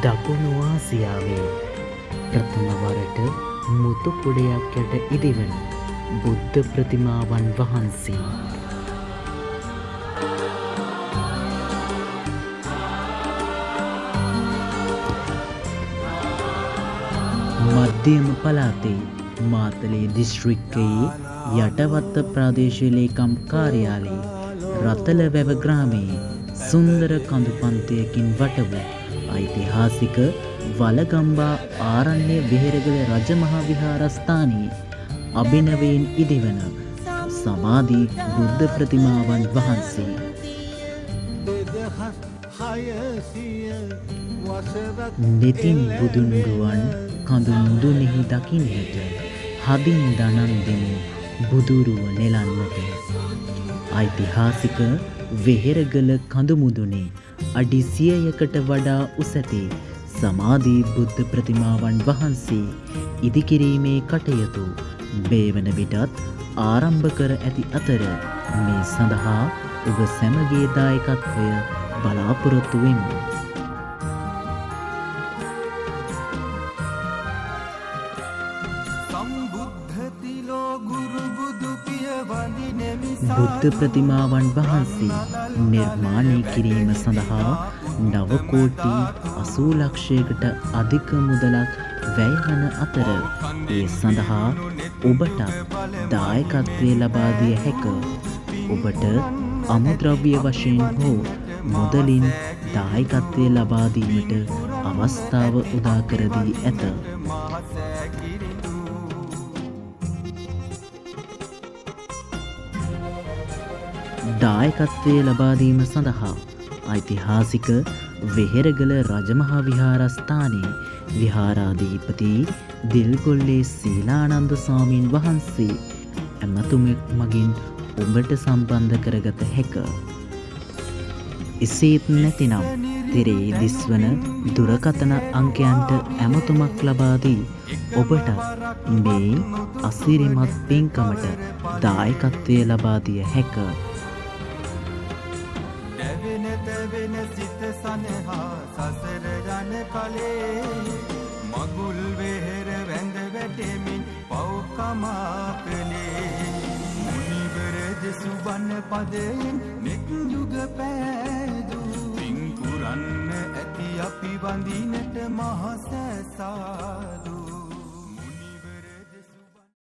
දකුණු ආසියාවේ ප්‍රථම වරට මුතු කුඩයක් යට ඉදිවන බුද්ධ ප්‍රතිමාවන් වහන්සේ මධ්‍යම පළාතේ මාතලේ දිස්ත්‍රික්කයේ යටවත්ත ප්‍රාදේශීය ලේකම් කාර්යාලයේ රතලවැව ග්‍රාමයේ සුන්දර කඳු පන්තියකින් වට වූ ඓතිහාසික වලගම්බා ආරණ්‍ය විහෙරගල රජමහා විහාරස්ථානයේ අභිනවයෙන් ඉදිවන සමාධි බුද්ධ ප්‍රතිමාවන් වහන්සේ නිතින් බුදුන් රුවන් කඳු මුදුනෙහි දකින්නට හදින් දනන් දෙමු බුදුරුව නෙලන්නට ඓතිහාසික වෙහෙරගල කඳු මුදුනේ අඩි 100කට වඩා උසැති සමාධි බුද්ධ ප්‍රතිමාවන් වහන්සේ ඉදිකිරීමේ කටයුතු මේ වන විටත් ආරම්භ කර ඇති අතර මේ සඳහා ඔබ සැමගේ දායකත්වය බලාපොරොත්තු වෙමු. බුද්ධ ප්‍රතිමාවන් වහන්සේ නිර්මාණය කිරීම සඳහා 9 කෝටි 80 ලක්ෂයකට අධික මුදලක් වැය වන අතර ඒ සඳහා ඔබට දායකත්වය ලබා දිය හැක. ඔබට අමුද්‍රව්‍ය වශයෙන් හෝ මුදලින් දායකත්වය ලබා දීමට අවස්ථාව උදා කර දී ඇත. දායකත්වය ලබා දීම සඳහා ඓතිහාසික වෙහෙරගල රජමහා විහාරස්ථානයේ විහාරාධිපති දිල්ගොල්ලේ සීලානන්ද ස්වාමීන් වහන්සේ ඇමතුමෙක් මගින් ඔබට සම්බන්ධ කරගත හැක. එසේත් නැතිනම් තිරේ දිස්වන දුරකථන අංකයන්ට ඇමතුමක් ලබා දී ඔබට මේ අසිරිමත් පින්කමට දායකත්වය ලබා දිය හැක. වෙන සිත සනහා සසර යන කලේ මගුල් වෙහෙර වැඳ වැටෙමින් පව් කමා කළේ මුනිවර දෙසු බණ පදයෙන් මෙත් යුග පෑදූ පින් පුරන්න ඇති අපි වඳිනට මහසැස